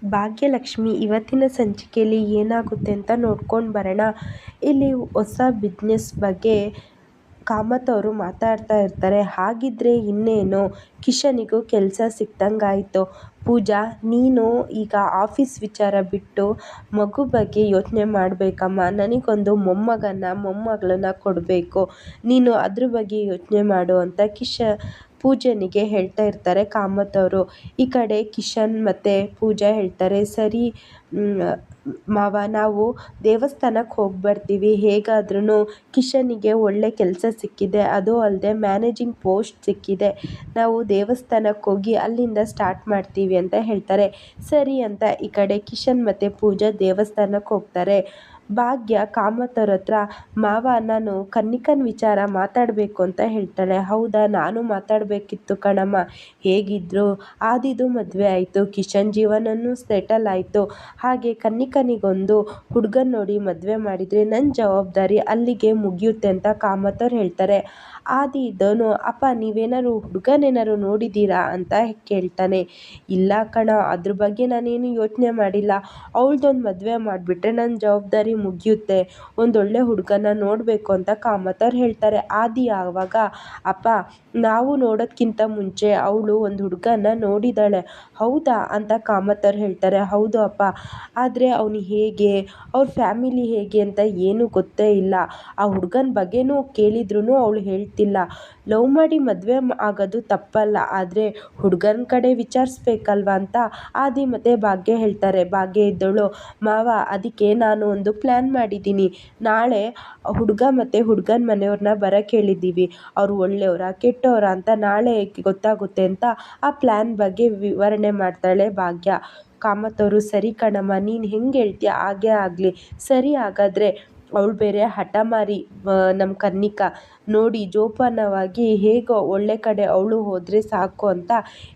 ಭಾಗ್ಯಲಕ್ಷ್ಮಿ ಇವತ್ತಿನ ಸಂಚಿಕೆಯಲ್ಲಿ ಏನಾಗುತ್ತೆ ಅಂತ ನೋಡ್ಕೊಂಡು ಬರೋಣ. ಇಲ್ಲಿ ಹೊಸ ಬಿಸ್ನೆಸ್ ಬಗ್ಗೆ ಕಾಮತ್ ಅವರು ಮಾತಾಡ್ತಾ ಇರ್ತಾರೆ. ಹಾಗಿದ್ರೆ ಇನ್ನೇನು, ಕಿಶನಿಗೂ ಕೆಲಸ ಸಿಕ್ದಂಗಾಯಿತು. ಪೂಜಾ, ನೀನು ಈಗ ಆಫೀಸ್ ವಿಚಾರ ಬಿಟ್ಟು ಮಗು ಬಗ್ಗೆ ಯೋಚನೆ ಮಾಡಬೇಕಮ್ಮ. ನನಗೊಂದು ಮೊಮ್ಮಗಳನ್ನ ಕೊಡಬೇಕು. ನೀನು ಅದ್ರ ಬಗ್ಗೆ ಯೋಚನೆ ಮಾಡು ಅಂತ ಪೂಜನಿಗೆ ಹೇಳ್ತಾ ಇರ್ತಾರೆ ಕಾಮತ್ ಅವರು. ಈ ಕಡೆ ಕಿಶನ್ ಮತ್ತು ಪೂಜಾ ಹೇಳ್ತಾರೆ, ಸರಿ ಮಾವ, ನಾವು ದೇವಸ್ಥಾನಕ್ಕೆ ಹೋಗಿ ಬರ್ತೀವಿ. ಹೇಗಾದ್ರೂ ಕಿಶನಿಗೆ ಒಳ್ಳೆ ಕೆಲಸ ಸಿಕ್ಕಿದೆ, ಅದು ಅಲ್ಲದೆ ಮ್ಯಾನೇಜಿಂಗ್ ಪೋಸ್ಟ್ ಸಿಕ್ಕಿದೆ. ನಾವು ದೇವಸ್ಥಾನಕ್ಕೆ ಹೋಗಿ ಅಲ್ಲಿಂದ ಸ್ಟಾರ್ಟ್ ಮಾಡ್ತೀವಿ ಅಂತ ಹೇಳ್ತಾರೆ. ಸರಿ ಅಂತ ಈ ಕಡೆ ಕಿಶನ್ ಮತ್ತು ಪೂಜಾ ದೇವಸ್ಥಾನಕ್ಕೆ ಹೋಗ್ತಾರೆ. ಭಾಗ್ಯ ಕಾಮತ್ ಅವ್ರ ಹತ್ರ, ಮಾವ, ನಾನು ಕನ್ನಿಕನ್ ವಿಚಾರ ಮಾತಾಡಬೇಕು ಅಂತ ಹೇಳ್ತಾಳೆ. ಹೌದಾ, ನಾನು ಮಾತಾಡಬೇಕಿತ್ತು ಕಣಮ್ಮ. ಹೇಗಿದ್ರು ಆದಿದು ಮದುವೆ ಆಯಿತು, ಕಿಶನ್ ಜೀವನನೂ ಸೆಟಲ್ ಆಯಿತು. ಹಾಗೆ ಕನ್ನಿಕನಿಗೊಂದು ಹುಡುಗನ ನೋಡಿ ಮದುವೆ ಮಾಡಿದರೆ ನನ್ನ ಜವಾಬ್ದಾರಿ ಅಲ್ಲಿಗೆ ಮುಗಿಯುತ್ತೆ ಅಂತ ಕಾಮತ್ ಅವ್ರು ಹೇಳ್ತಾರೆ. ಆದಿ ಇದ್ದವನು, ಅಪ್ಪ, ನೀವೇನಾದ್ರು ಹುಡುಗನೇನಾದ್ರು ನೋಡಿದ್ದೀರಾ ಅಂತ ಕೇಳ್ತಾನೆ. ಇಲ್ಲ ಕಣ, ಅದ್ರ ಬಗ್ಗೆ ನಾನೇನು ಯೋಚನೆ ಮಾಡಿಲ್ಲ. ಅವಳ್ದೊಂದು ಮದುವೆ ಮಾಡಿಬಿಟ್ರೆ ನನ್ನ ಜವಾಬ್ದಾರಿ ಮುಗಿಯುತ್ತೆ. ಒಂದೊಳ್ಳೆ ಹುಡುಗನ ನೋಡಬೇಕು ಅಂತ ಕಾಮತ್ ಅವ್ರು ಹೇಳ್ತಾರೆ. ಆದಿ ಆವಾಗ, ಅಪ್ಪ, ನಾವು ನೋಡೋದ್ಕಿಂತ ಮುಂಚೆ ಅವಳು ಒಂದು ಹುಡುಗನ ನೋಡಿದ್ದಾಳೆ. ಹೌದಾ ಅಂತ ಕಾಮತ್ ಅವ್ರು ಹೇಳ್ತಾರೆ. ಹೌದು ಅಪ್ಪ, ಆದರೆ ಅವನು ಹೇಗೆ, ಅವ್ರ ಫ್ಯಾಮಿಲಿ ಹೇಗೆ ಅಂತ ಏನೂ ಗೊತ್ತೇ ಇಲ್ಲ. ಆ ಹುಡುಗನ ಬಗ್ಗೆನೂ ಕೇಳಿದ್ರೂ ಅವಳು ಹೇಳ್ತಿಲ್ಲ. ಲವ್ ಮಾಡಿ ಮದುವೆ ಆಗೋದು ತಪ್ಪಲ್ಲ, ಆದರೆ ಹುಡುಗನ ಕಡೆ ವಿಚಾರಿಸ್ಬೇಕಲ್ವ ಅಂತ ಆದಿ ಮತ್ತು ಭಾಗ್ಯ ಹೇಳ್ತಾರೆ. ಭಾಗ್ಯ ಇದ್ದವಳು, ಮಾವ, ಅದಕ್ಕೆ ನಾನು ಒಂದು ಪ್ಲ್ಯಾನ್ ಮಾಡಿದ್ದೀನಿ. ನಾಳೆ ಹುಡುಗ ಮತ್ತು ಹುಡುಗನ ಮನೆಯವ್ರನ್ನ ಬರೋಕ್ಕೆ ಹೇಳಿದ್ದೀವಿ. ಅವರು ಒಳ್ಳೆಯವರ ಕೆಟ್ಟವರ ಅಂತ ನಾಳೆ ಗೊತ್ತಾಗುತ್ತೆ ಅಂತ ಆ ಪ್ಲ್ಯಾನ್ ಬಗ್ಗೆ ವಿವರಣೆ ಮಾಡ್ತಾಳೆ ಭಾಗ್ಯ. ಕಾಮತ್ ಅವರು, ಸರಿ ಕಣಮ್ಮ, ನೀನು ಹೆಂಗೆ ಹೇಳ್ತೀಯ ಹಾಗೇ ಆಗಲಿ. ಸರಿ, ಹಾಗಾದರೆ ಅವಳು ಬೇರೆ ಹಠಮಾರಿ, ನಮ್ಮ ಕನ್ನಿಕಾ ನೋಡಿ ಜೋಪಾನವಾಗಿ ಹೇಗೋ ಒಳ್ಳೆ ಕಡೆ ಅವಳು ಹೋದರೆ ಸಾಕು ಅಂತ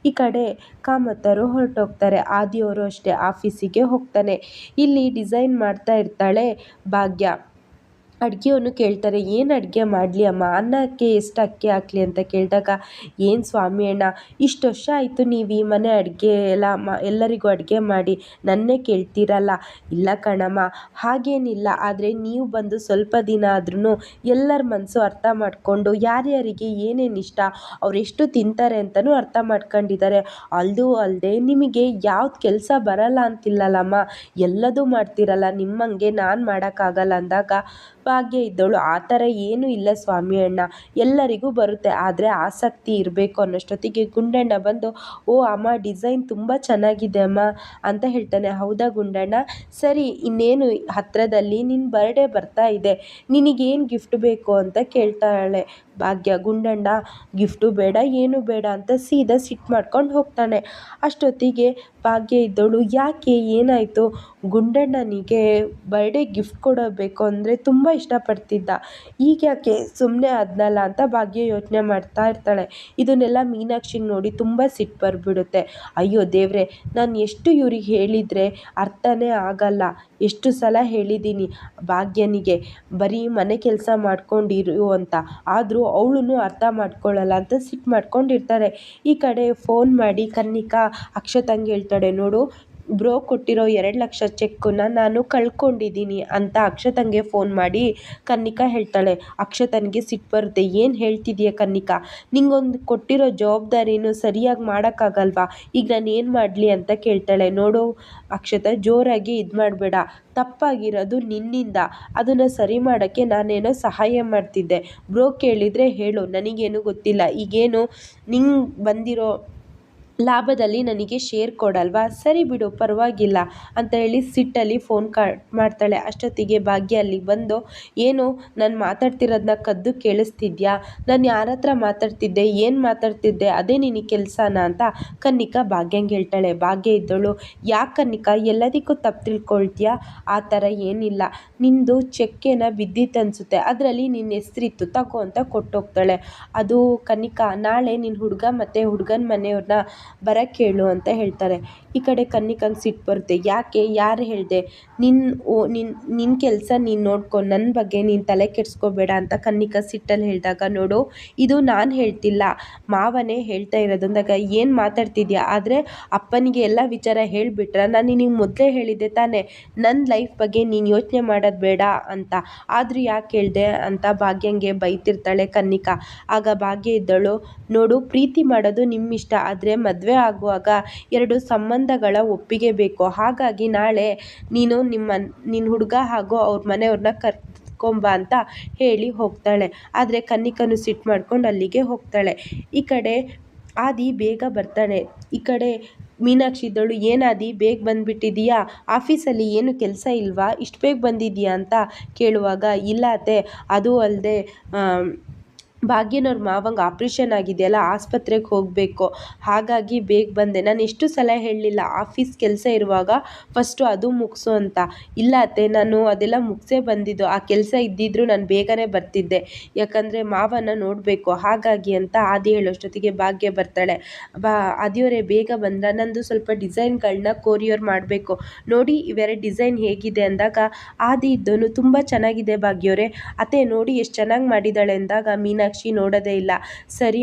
ಈ ಕಡೆ ಕಾಮತ್ ಅವರು ಹೊರಟೋಗ್ತಾರೆ. ಆದಿಯವರು ಅಷ್ಟೇ ಆಫೀಸಿಗೆ ಹೋಗ್ತಾನೆ. ಇಲ್ಲಿ ಡಿಸೈನ್ ಮಾಡ್ತಾ ಇರ್ತಾಳೆ ಭಾಗ್ಯ. ಅಡುಗೆಯನ್ನು ಕೇಳ್ತಾರೆ, ಏನು ಅಡುಗೆ ಮಾಡಲಿ ಅಮ್ಮ, ಅನ್ನಕ್ಕೆ ಎಷ್ಟು ಅಕ್ಕಿ ಹಾಕಲಿ ಅಂತ ಕೇಳಿದಾಗ, ಏನು ಸ್ವಾಮಿ ಅಣ್ಣ, ಇಷ್ಟು ವರ್ಷ ಆಯಿತು ನೀವು ಈ ಮನೆ ಅಡುಗೆ ಎಲ್ಲ ಎಲ್ಲರಿಗೂ ಅಡುಗೆ ಮಾಡಿ ನನ್ನೇ ಕೇಳ್ತೀರಲ್ಲ. ಇಲ್ಲ ಕಣಮ್ಮ, ಹಾಗೇನಿಲ್ಲ, ಆದರೆ ನೀವು ಬಂದು ಸ್ವಲ್ಪ ದಿನ ಆದ್ರೂ ಎಲ್ಲರ ಮನಸ್ಸು ಅರ್ಥ ಮಾಡಿಕೊಂಡು ಯಾರ್ಯಾರಿಗೆ ಏನೇನು ಇಷ್ಟ, ಅವರೆಷ್ಟು ತಿಂತಾರೆ ಅಂತಲೂ ಅರ್ಥ ಮಾಡ್ಕೊಂಡಿದ್ದಾರೆ. ಅಲ್ಲೂ ಅಲ್ಲದೆ ನಿಮಗೆ ಯಾವ್ದು ಕೆಲಸ ಬರಲ್ಲ ಅಂತಿಲ್ಲಲ್ಲಮ್ಮ, ಎಲ್ಲದೂ ಮಾಡ್ತೀರಲ್ಲ, ನಿಮ್ಮಂಗೆ ನಾನು ಮಾಡೋಕ್ಕಾಗಲ್ಲ ಅಂದಾಗ ಭಾಗ್ಯ ಇದ್ದವಳು, ಆ ಥರ ಏನೂ ಇಲ್ಲ ಸ್ವಾಮಿ ಅಣ್ಣ, ಎಲ್ಲರಿಗೂ ಬರುತ್ತೆ, ಆದರೆ ಆಸಕ್ತಿ ಇರಬೇಕು ಅನ್ನೋಷ್ಟೊತ್ತಿಗೆ ಗುಂಡಣ್ಣ ಬಂದು, ಓ ಅಮ್ಮ, ಡಿಸೈನ್ ತುಂಬ ಚೆನ್ನಾಗಿದೆ ಅಮ್ಮ ಅಂತ ಹೇಳ್ತಾನೆ. ಹೌದಾ ಗುಂಡಣ್ಣ, ಸರಿ, ಇನ್ನೇನು ಹತ್ತಿರದಲ್ಲಿ ನಿನ್ನ ಬರ್ಡೇ ಬರ್ತಾ ಇದೆ, ನಿನಗೇನು ಗಿಫ್ಟ್ ಬೇಕು ಅಂತ ಕೇಳ್ತಾಳೆ ಭಾಗ್ಯ. ಗುಂಡಣ್ಣ ಗಿಫ್ಟು ಬೇಡ, ಏನು ಬೇಡ ಅಂತ ಸೀದಾ ಸಿಟ್ಟು ಮಾಡ್ಕೊಂಡು ಹೋಗ್ತಾನೆ. ಅಷ್ಟೊತ್ತಿಗೆ ಭಾಗ್ಯ ಇದ್ದವಳು, ಯಾಕೆ, ಏನಾಯಿತು? ಗುಂಡಣ್ಣನಿಗೆ ಬರ್ಡೇ ಗಿಫ್ಟ್ ಕೊಡಬೇಕು ಅಂದರೆ ತುಂಬ ಇಷ್ಟಪಡ್ತಿದ್ದ, ಈಗ ಯಾಕೆ ಸುಮ್ಮನೆ ಆದ್ನಲ್ಲ ಅಂತ ಭಾಗ್ಯ ಯೋಚನೆ ಮಾಡ್ತಾ ಇರ್ತಾಳೆ. ಇದನ್ನೆಲ್ಲ ಮೀನಾಕ್ಷಿಗೆ ನೋಡಿ ತುಂಬ ಸಿಟ್ಟು ಬರ್ಬಿಡುತ್ತೆ. ಅಯ್ಯೋ ದೇವ್ರೆ, ನಾನು ಎಷ್ಟು ಇವ್ರಿಗೆ ಹೇಳಿದರೆ ಅರ್ಥನೇ ಆಗಲ್ಲ, ಎಷ್ಟು ಸಲ ಹೇಳಿದ್ದೀನಿ ಭಾಗ್ಯನಿಗೆ ಬರೀ ಮನೆ ಕೆಲಸ ಮಾಡ್ಕೊಂಡಿರು ಅಂತ, ಆದರೂ ಅವಳು ಅರ್ಥ ಮಾಡ್ಕೊಳ್ಳಲ್ಲ ಅಂತ ಸಿಟ್ಟು ಮಾಡ್ಕೊಂಡಿರ್ತಾರೆ. ಈ ಕಡೆ ಫೋನ್ ಮಾಡಿ ಕನ್ನಿಕಾ ಅಕ್ಷತಂಗೆ ಹೇಳ್ತಾಳೆ, ನೋಡು, ಬ್ರೋ ಕೊಟ್ಟಿರೋ 2 ಲಕ್ಷ ಚೆಕ್ಕನ್ನು ನಾನು ಕಳ್ಕೊಂಡಿದ್ದೀನಿ ಅಂತ ಅಕ್ಷತಂಗೆ ಫೋನ್ ಮಾಡಿ ಕನ್ನಿಕಾ ಹೇಳ್ತಾಳೆ. ಅಕ್ಷತನಿಗೆ ಸಿಟ್ಟು ಬರುತ್ತೆ. ಏನು ಹೇಳ್ತಿದೀಯ ಕನ್ನಿಕಾ, ನಿಂಗೊಂದು ಕೊಟ್ಟಿರೋ ಜವಾಬ್ದಾರಿನೂ ಸರಿಯಾಗಿ ಮಾಡೋಕ್ಕಾಗಲ್ವಾ, ಈಗ ನಾನು ಏನು ಮಾಡಲಿ ಅಂತ ಕೇಳ್ತಾಳೆ. ನೋಡು ಅಕ್ಷತ, ಜೋರಾಗಿ ಇದು ಮಾಡಬೇಡ, ತಪ್ಪಾಗಿರೋದು ನಿನ್ನಿಂದ, ಅದನ್ನು ಸರಿ ಮಾಡೋಕ್ಕೆ ನಾನೇನೋ ಸಹಾಯ ಮಾಡ್ತಿದ್ದೆ. ಬ್ರೋ ಕೇಳಿದರೆ ಹೇಳು, ನನಗೇನು ಗೊತ್ತಿಲ್ಲ. ಈಗೇನು ನಿಂಗೆ ಬಂದಿರೋ ಲಾಭದಲ್ಲಿ ನನಗೆ ಶೇರ್ ಕೊಡಲ್ವಾ? ಸರಿ ಬಿಡು, ಪರವಾಗಿಲ್ಲ ಅಂತ ಹೇಳಿ ಸಿಟ್ಟಲ್ಲಿ ಫೋನ್ ಕಟ್ ಮಾಡ್ತಾಳೆ. ಅಷ್ಟೊತ್ತಿಗೆ ಭಾಗ್ಯ ಅಲ್ಲಿಗೆ ಬಂದು, ಏನು ನಾನು ಮಾತಾಡ್ತಿರೋದನ್ನ ಕದ್ದು ಕೇಳಿಸ್ತಿದ್ಯಾ? ನಾನು ಯಾರ ಹತ್ರ ಮಾತಾಡ್ತಿದ್ದೆ, ಏನು ಮಾತಾಡ್ತಿದ್ದೆ, ಅದೇ ನಿನಗೆ ಕೆಲಸನ ಅಂತ ಕನ್ನಿಕಾ ಭಾಗ್ಯಂಗೆ ಹೇಳ್ತಾಳೆ. ಭಾಗ್ಯ ಇದ್ದವಳು, ಯಾಕೆ ಕನ್ನಿಕಾ ಎಲ್ಲದಕ್ಕೂ ತಪ್ಪು ತಿಳ್ಕೊಳ್ತೀಯಾ? ಆ ಥರ ಏನಿಲ್ಲ, ನಿಂದು ಚೆಕ್ಕೇನ ಬಿದ್ದಿತ್ತು ಅನಿಸುತ್ತೆ, ಅದರಲ್ಲಿ ನಿನ್ನ ಹೆಸರಿತ್ತು, ತಗೋ ಅಂತ ಕೊಟ್ಟೋಗ್ತಾಳೆ. ಅದು ಕನ್ನಿಕಾ, ನಾಳೆ ನಿನ್ನ ಹುಡುಗ ಮತ್ತು ಹುಡುಗನ ಮನೆಯವ್ರನ್ನ ಬರಕ್ಕೆ ಹೇಳು ಅಂತ ಹೇಳ್ತಾರೆ. ಈ ಕಡೆ ಕನ್ನಿಕಂಗೆ ಸಿಟ್ಟು ಬರುತ್ತೆ. ಯಾಕೆ, ಯಾರು ಹೇಳಿದೆ, ನಿನ್ನ ಕೆಲಸ ನೀನು ನೋಡ್ಕೊ, ನನ್ನ ಬಗ್ಗೆ ನೀನು ತಲೆ ಕೆಡಿಸ್ಕೋಬೇಡ ಅಂತ ಕನ್ನಿಕಾ ಸಿಟ್ಟಲ್ಲಿ ಹೇಳಿದಾಗ, ನೋಡು ಇದು ನಾನು ಹೇಳ್ತಿಲ್ಲ, ಮಾವನೇ ಹೇಳ್ತಾ ಇರೋದು ಅಂದಾಗ, ಏನು ಮಾತಾಡ್ತಿದ್ಯಾ, ಆದರೆ ಅಪ್ಪನಿಗೆ ಎಲ್ಲ ವಿಚಾರ ಹೇಳಿಬಿಟ್ರೆ ನಾನು ನಿನಗೆ ಮೊದಲೇ ಹೇಳಿದ್ದೆ ತಾನೇ ನನ್ನ ಲೈಫ್ ಬಗ್ಗೆ ನೀನು ಯೋಚನೆ ಮಾಡೋದು ಬೇಡ ಅಂತ, ಆದರೂ ಯಾಕೆ ಹೇಳಿದೆ ಅಂತ ಭಾಗ್ಯಂಗೆ ಬೈತಿರ್ತಾಳೆ ಕನ್ನಿಕಾ. ಆಗ ಭಾಗ್ಯ ಇದ್ದಳು, ನೋಡು ಪ್ರೀತಿ ಮಾಡೋದು ನಿಮ್ಮಿಷ್ಟ, ಆದರೆ ಮದುವೆ ಆಗುವಾಗ ಎರಡು ಸಂಬಂಧಗಳ ಒಪ್ಪಿಗೆ ಬೇಕು. ಹಾಗಾಗಿ ನಾಳೆ ನೀನು ನಿನ್ನ ಹುಡುಗ ಹಾಗೂ ಅವ್ರ ಮನೆಯವ್ರನ್ನ ಕರ್ಕೊಂಬ ಅಂತ ಹೇಳಿ ಹೋಗ್ತಾಳೆ. ಆದರೆ ಕನ್ನಿಕನು ಸಿಟ್ಟು ಮಾಡ್ಕೊಂಡು ಅಲ್ಲಿಗೆ ಹೋಗ್ತಾಳೆ. ಈ ಕಡೆ ಆದಿ ಬೇಗ ಬರ್ತಾನೆ. ಈ ಕಡೆ ಮೀನಾಕ್ಷಿ ಇದ್ದಳು, ಏನಾದಿ ಬೇಗ ಬಂದುಬಿಟ್ಟಿದೀಯಾ, ಆಫೀಸಲ್ಲಿ ಏನು ಕೆಲಸ ಇಲ್ವಾ, ಇಷ್ಟು ಬೇಗ ಬಂದಿದೀಯಾ ಅಂತ ಕೇಳುವಾಗ, ಇಲ್ಲ ಅತ್ತೆ, ಅದು ಅಲ್ಲದೆ ಭಾಗ್ಯನವ್ರ ಮಾವಂಗೆ ಆಪ್ರೇಷನ್ ಆಗಿದೆಯಲ್ಲ, ಆಸ್ಪತ್ರೆಗೆ ಹೋಗಬೇಕು, ಹಾಗಾಗಿ ಬೇಗ ಬಂದೆ. ನಾನು ಎಷ್ಟು ಸಲ ಹೇಳಲಿಲ್ಲ ಆಫೀಸ್ ಕೆಲಸ ಇರುವಾಗ ಫಸ್ಟು ಅದು ಮುಗಿಸು ಅಂತ. ಇಲ್ಲ ಅತ್ತೆ, ನಾನು ಅದೆಲ್ಲ ಮುಗಿಸೇ ಬಂದಿದ್ದು, ಆ ಕೆಲಸ ಇದ್ದಿದ್ದರೂ ನಾನು ಬೇಗನೆ ಬರ್ತಿದ್ದೆ, ಯಾಕಂದರೆ ಮಾವನ ನೋಡಬೇಕು, ಹಾಗಾಗಿ ಅಂತ ಆದಿ ಹೇಳೋಷ್ಟೊತ್ತಿಗೆ ಭಾಗ್ಯ ಬರ್ತಾಳೆ. ಆದಿಯವರೇ ಬೇಗ ಬಂದ, ನಂದು ಸ್ವಲ್ಪ ಡಿಸೈನ್ಗಳನ್ನ ಕೊರಿಯರ್ ಮಾಡಬೇಕು, ನೋಡಿ ಇವೆರಡು ಡಿಸೈನ್ ಹೇಗಿದೆ ಅಂದಾಗ, ಆದಿ ಇದ್ದವನು ತುಂಬ ಚೆನ್ನಾಗಿದೆ ಭಾಗ್ಯವರೇ, ಅತ್ತೆ ನೋಡಿ ಎಷ್ಟು ಚೆನ್ನಾಗಿ ಮಾಡಿದ್ದಾಳೆ ಅಂದಾಗ ಮೀನಾಕ್ಷಿ ನೋಡೋದೇ ಇಲ್ಲ. ಸರಿ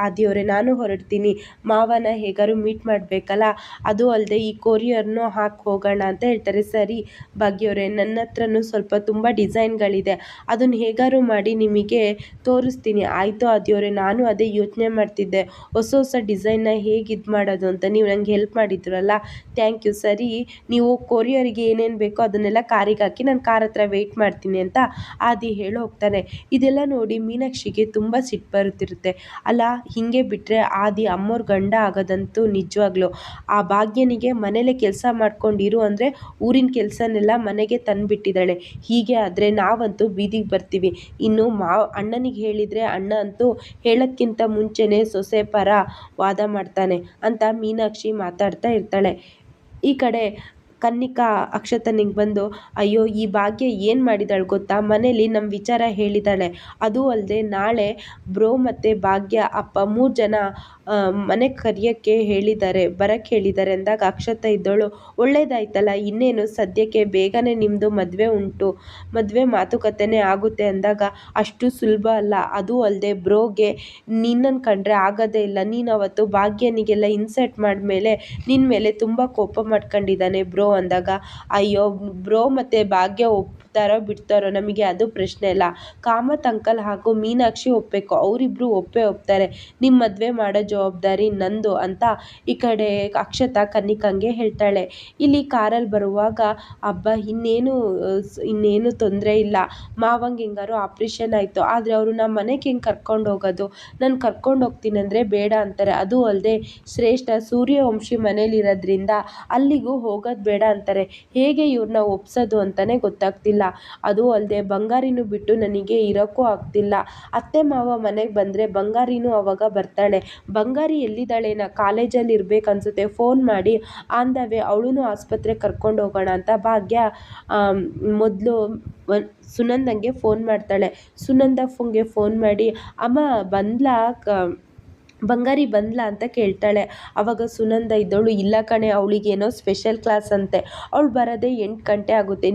ಆದಿಯವರೇ, ನಾನು ಹೊರಡ್ತೀನಿ, ಮಾವನ ಹೇಗಾರು ಮೀಟ್ ಮಾಡಬೇಕಲ್ಲ, ಅದು ಅಲ್ಲದೆ ಈ ಕೊರಿಯರ್ನು ಹಾಕಿ ಹೋಗೋಣ ಅಂತ ಹೇಳ್ತಾರೆ. ಸರಿ ಭಾಗ್ಯವರೇ, ನನ್ನ ಹತ್ರನೂ ಸ್ವಲ್ಪ ತುಂಬ ಡಿಸೈನ್ಗಳಿದೆ, ಅದನ್ನು ಹೇಗಾರು ಮಾಡಿ ನಿಮಗೆ ತೋರಿಸ್ತೀನಿ. ಆಯಿತು ಆದಿಯವರೇ, ನಾನು ಅದೇ ಯೋಚನೆ ಮಾಡ್ತಿದ್ದೆ, ಹೊಸ ಹೊಸ ಡಿಸೈನ್ನ ಹೇಗೆ ಇದು ಮಾಡೋದು ಅಂತ, ನೀವು ನಂಗೆ ಹೆಲ್ಪ್ ಮಾಡಿದ್ರಲ್ಲ, ಥ್ಯಾಂಕ್ ಯು. ಸರಿ, ನೀವು ಕೊರಿಯರಿಗೆ ಏನೇನು ಬೇಕೋ ಅದನ್ನೆಲ್ಲ ಕಾರಿಗೆ ಹಾಕಿ ನಾನು ಕಾರ್ ಹತ್ರ ವೆಯ್ಟ್ ಮಾಡ್ತೀನಿ ಅಂತ ಆದಿ ಹೇಳಿ ಹೋಗ್ತಾನೆ. ಇದೆಲ್ಲ ನೋಡಿ ಮೀನಾಕ್ಷಿಗೆ ತುಂಬ ಸಿಟ್ಟು ಬರುತ್ತಿರುತ್ತೆ. ಅಲ್ಲ, ಹೀಗೆ ಬಿಟ್ಟರೆ ಆದಿ ಅಮ್ಮೋರ್ ಗಂಡ ಆಗೋದಂತೂ ನಿಜವಾಗ್ಲೂ. ಆ ಭಾಗ್ಯನಿಗೆ ಮನೇಲೆ ಕೆಲಸ ಮಾಡ್ಕೊಂಡಿರು ಅಂದರೆ ಊರಿನ ಕೆಲಸನೆಲ್ಲ ಮನೆಗೆ ತಂದುಬಿಟ್ಟಿದ್ದಾಳೆ. ಹೀಗೆ ಆದರೆ ನಾವಂತೂ ಬೀದಿಗೆ ಬರ್ತೀವಿ. ಇನ್ನು ಅಣ್ಣನಿಗೆ ಹೇಳಿದರೆ ಅಣ್ಣ ಅಂತೂ ಹೇಳೋದ್ಕಿಂತ ಮುಂಚೆನೇ ಸೊಸೆ ಪರ ವಾದ ಮಾಡ್ತಾನೆ ಅಂತ ಮೀನಾಕ್ಷಿ ಮಾತಾಡ್ತಾ ಇರ್ತಾಳೆ. ಈ ಕಡೆ ಕನ್ನಿಕಾ ಅಕ್ಷತನಿಗೆ ಬಂದು, ಅಯ್ಯೋ ಈ ಭಾಗ್ಯ ಏನು ಮಾಡಿದಾಳೆ ಗೊತ್ತಾ, ಮನೇಲಿ ನಮ್ಮ ವಿಚಾರ ಹೇಳಿದ್ದಾಳೆ, ಅದು ಅಲ್ಲದೆ ನಾಳೆ ಬ್ರೋ ಮತ್ತು ಭಾಗ್ಯ ಅಪ್ಪ 3 ಜನ ಮನೆಗೆ ಕರೆಯೋಕ್ಕೆ ಹೇಳಿದ್ದಾರೆ, ಬರೋಕ್ಕೆ ಹೇಳಿದ್ದಾರೆ ಅಂದಾಗ ಅಕ್ಷತ ಇದ್ದವಳು, ಒಳ್ಳೇದಾಯ್ತಲ್ಲ, ಇನ್ನೇನು ಸದ್ಯಕ್ಕೆ ಬೇಗನೆ ನಿಮ್ಮದು ಮದುವೆ ಉಂಟು, ಮದುವೆ ಮಾತುಕತೆನೇ ಆಗುತ್ತೆ ಅಂದಾಗ, ಅಷ್ಟು ಸುಲಭ ಅಲ್ಲ, ಅದು ಅಲ್ಲದೆ ಬ್ರೋಗೆ ನಿನ್ನನ್ನು ಕಂಡ್ರೆ ಆಗೋದೇ ಇಲ್ಲ, ನೀನು ಅವತ್ತು ಭಾಗ್ಯನಿಗೆಲ್ಲ ಇನ್ಸಲ್ಟ್ ಮಾಡಿದ್ಮೇಲೆ ನಿನ್ನ ಮೇಲೆ ತುಂಬ ಕೋಪ ಮಾಡ್ಕೊಂಡಿದ್ದಾನೆ ಬ್ರೋ ಅಂದಾಗ, ಅಯ್ಯೋ ಬ್ರೋ ಮತ್ತು ಭಾಗ್ಯ ಒಪ್ತಾರೋ ಬಿಡ್ತಾರೋ ನಮಗೆ ಅದು ಪ್ರಶ್ನೆ ಇಲ್ಲ, ಕಾಮತ್ ಅಂಕಲ್ ಹಾಗೂ ಮೀನಾಕ್ಷಿ ಒಪ್ಪಬೇಕು, ಅವರಿಬ್ಬರು ಒಪ್ತಾರೆ, ನಿಮ್ಮ ಮದುವೆ ಮಾಡೋ ಜವಾಬ್ದಾರಿ ನಂದು ಅಂತ ಈ ಕಡೆ ಅಕ್ಷತಾ ಕನ್ನಿಕಂಗೆ ಹೇಳ್ತಾಳೆ. ಇಲ್ಲಿ ಕಾರಲ್ಲಿ ಬರುವಾಗ, ಹಬ್ಬ ಇನ್ನೇನು ತೊಂದರೆ ಇಲ್ಲ, ಮಾವಂಗೆ ಹೆಂಗಾರು ಆಪ್ರೇಷನ್ ಆಯಿತು, ಆದರೆ ಅವರು ನಮ್ಮ ಮನೆಗೆ ಹೆಂಗೆ ಕರ್ಕೊಂಡು ಹೋಗೋದು, ನಾನು ಕರ್ಕೊಂಡು ಹೋಗ್ತೀನಿ ಅಂದರೆ ಬೇಡ ಅಂತಾರೆ, ಅದು ಅಲ್ಲದೆ ಶ್ರೇಷ್ಠ ಸೂರ್ಯವಂಶಿ ಮನೇಲಿರೋದ್ರಿಂದ ಅಲ್ಲಿಗೂ ಹೋಗೋದು ಬೇಡ ಅಂತಾರೆ, ಹೇಗೆ ಇವ್ರನ್ನ ಒಪ್ಸೋದು ಅಂತಲೇ ಗೊತ್ತಾಗ್ತಿಲ್ಲ, ಅದು ಅಲ್ಲದೆ ಬಂಗಾರಿನೂ ಬಿಟ್ಟು ನನಗೆ ಇರೋಕ್ಕೂ ಆಗ್ತಿಲ್ಲ, ಅತ್ತೆ ಮಾವ ಮನೆಗೆ ಬಂದರೆ ಬಂಗಾರಿನೂ ಅವಾಗ ಬರ್ತಾಳೆ, ಬಂಗಾರಿ ಎಲ್ಲಿದ್ದಾಳೇನ, ಕಾಲೇಜಲ್ಲಿ ಇರಬೇಕನ್ಸುತ್ತೆ, ಫೋನ್ ಮಾಡಿ ಆನ್ ದ ವೇ ಅವಳೂ ಆಸ್ಪತ್ರೆಗೆ ಕರ್ಕೊಂಡು ಹೋಗೋಣ ಅಂತ ಭಾಗ್ಯ ಮೊದಲು ಸುನಂದಂಗೆ ಫೋನ್ ಮಾಡ್ತಾಳೆ. ಸುನಂದ ಫೋನ್ ಮಾಡಿ, ಅಮ್ಮ ಬಂದ್ಲಾ, ಬಂಗಾರಿ ಬಂದ್ಲಾ ಅಂತ ಕೇಳ್ತಾಳೆ. ಆವಾಗ ಸುನಂದ ಇದ್ದವಳು, ಇಲ್ಲ ಕಣೆ, ಅವಳಿಗೇನೋ ಸ್ಪೆಷಲ್ ಕ್ಲಾಸ್ ಅಂತೆ, ಅವಳು ಬರೋದೇ 8 ಗಂಟೆ ಆಗುತ್ತೆ,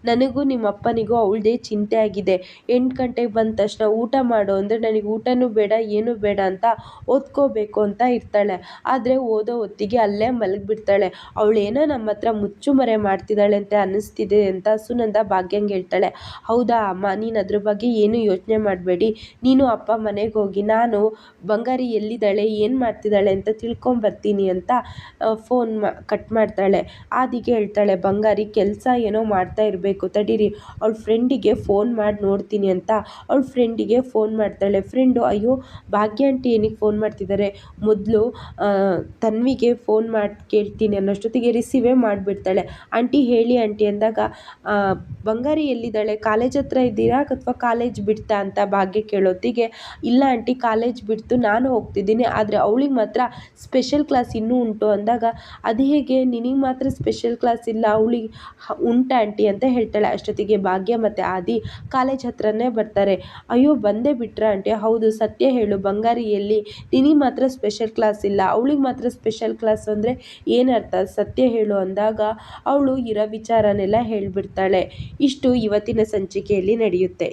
ನನಗೂ ನಿಮ್ಮ ಅಪ್ಪನಿಗೂ ಅವಳದೇ ಚಿಂತೆ ಆಗಿದೆ, 8 ಗಂಟೆಗೆ ಬಂದ ತಕ್ಷಣ ಊಟ ಮಾಡು ಅಂದರೆ ನನಗೆ ಊಟನೂ ಬೇಡ ಏನೂ ಬೇಡ ಅಂತ ಓದ್ಕೋಬೇಕು ಅಂತ ಇರ್ತಾಳೆ, ಆದರೆ ಓದೋ ಹೊತ್ತಿಗೆ ಅಲ್ಲೇ ಮಲಗಿಬಿಡ್ತಾಳೆ, ಅವಳೇನೋ ನಮ್ಮ ಹತ್ರ ಮುಚ್ಚುಮರೆ ಮಾಡ್ತಿದ್ದಾಳೆ ಅಂತ ಅನ್ನಿಸ್ತಿದೆ ಅಂತ ಸುನಂದ ಭಾಗ್ಯಂಗೆ ಹೇಳ್ತಾಳೆ. ಹೌದಾ ಅಮ್ಮ, ನೀನು ಅದ್ರ ಬಗ್ಗೆ ಏನೂ ಯೋಚನೆ ಮಾಡಬೇಡಿ, ನೀನು ಅಪ್ಪ ಮನೆಗೆ ಹೋಗಿ ನಾನು ಬಂಗಾರಿ ಎಲ್ಲಿದ್ದಾಳೆ ಏನು ಮಾಡ್ತಿದ್ದಾಳೆ ಅಂತ ತಿಳ್ಕೊಂಬರ್ತೀನಿ ಅಂತ ಫೋನ್ ಕಟ್ ಮಾಡ್ತಾಳೆ. ಆದಿಗೆ ಹೇಳ್ತಾಳೆ, ಬಂಗಾರಿ ಕೆಲಸ ಏನೋ ಮಾಡ್ತಾ ಇರಬೇಕು, ತಡೀರಿ ಅವಳ ಫ್ರೆಂಡಿಗೆ ಫೋನ್ ಮಾಡಿ ನೋಡ್ತೀನಿ ಅಂತ ಅವಳ ಫ್ರೆಂಡಿಗೆ ಫೋನ್ ಮಾಡ್ತಾಳೆ. ಫ್ರೆಂಡು, ಅಯ್ಯೋ ಭಾಗ್ಯ ಆಂಟಿ ಏನಕ್ಕೆ ಫೋನ್ ಮಾಡ್ತಿದ್ದಾರೆ, ಮೊದಲು ತನ್ವಿಗೆ ಫೋನ್ ಮಾಡಿ ಕೇಳ್ತೀನಿ ಅನ್ನೋಷ್ಟೊತ್ತಿಗೆ ರಿಸೀವೇ ಮಾಡಿಬಿಡ್ತಾಳೆ. ಆಂಟಿ ಹೇಳಿ ಆಂಟಿ ಅಂದಾಗ, ಬಂಗಾರಿ ಎಲ್ಲಿದ್ದಾಳೆ, ಕಾಲೇಜ್ ಹತ್ರ ಇದ್ದೀರಾ ಅಥವಾ ಕಾಲೇಜ್ ಬಿಡ್ತಾ ಅಂತ ಭಾಗ್ಯ ಕೇಳೋತ್ತಿಗೆ, ಇಲ್ಲ ಆಂಟಿ ಕಾಲೇಜ್ ಬಿಡ್ತು ನಾನು ಹೋಗ್ತಿದ್ದೀನಿ, ಆದರೆ ಅವಳಿಗೆ ಮಾತ್ರ ಸ್ಪೆಷಲ್ ಕ್ಲಾಸ್ ಇನ್ನೂ ಉಂಟು ಅಂದಾಗ, ಅದು ಹೇಗೆ ನಿನಗೆ ಮಾತ್ರ ಸ್ಪೆಷಲ್ ಕ್ಲಾಸ್ ಇಲ್ಲ ಅವಳಿಗೆ ಉಂಟು ಆಂಟಿ ಅಂತ ಹೇಳ್ತಾಳೆ. ಅಷ್ಟೊತ್ತಿಗೆ ಭಾಗ್ಯ ಮತ್ತು ಆದಿ ಕಾಲೇಜ್ ಹತ್ರನೇ ಬರ್ತಾರೆ. ಅಯ್ಯೋ ಬಂದೇ ಬಿಟ್ರಾ ಆಂಟಿ? ಹೌದು, ಸತ್ಯ ಹೇಳು ಬಂಗಾರಿ ಎಲ್ಲಿ? ನಿನಗೆ ಮಾತ್ರ ಸ್ಪೆಷಲ್ ಕ್ಲಾಸ್ ಇಲ್ಲ, ಅವಳಿಗೆ ಮಾತ್ರ ಸ್ಪೆಷಲ್ ಕ್ಲಾಸ್ ಅಂದರೆ ಏನರ್ಥ? ಸತ್ಯ ಹೇಳು ಅಂದಾಗ ಅವಳು ಇರೋ ವಿಚಾರನೆಲ್ಲ ಹೇಳಿಬಿಡ್ತಾಳೆ. ಇಷ್ಟು ಇವತ್ತಿನ ಸಂಚಿಕೆಯಲ್ಲಿ ನಡೆಯುತ್ತೆ.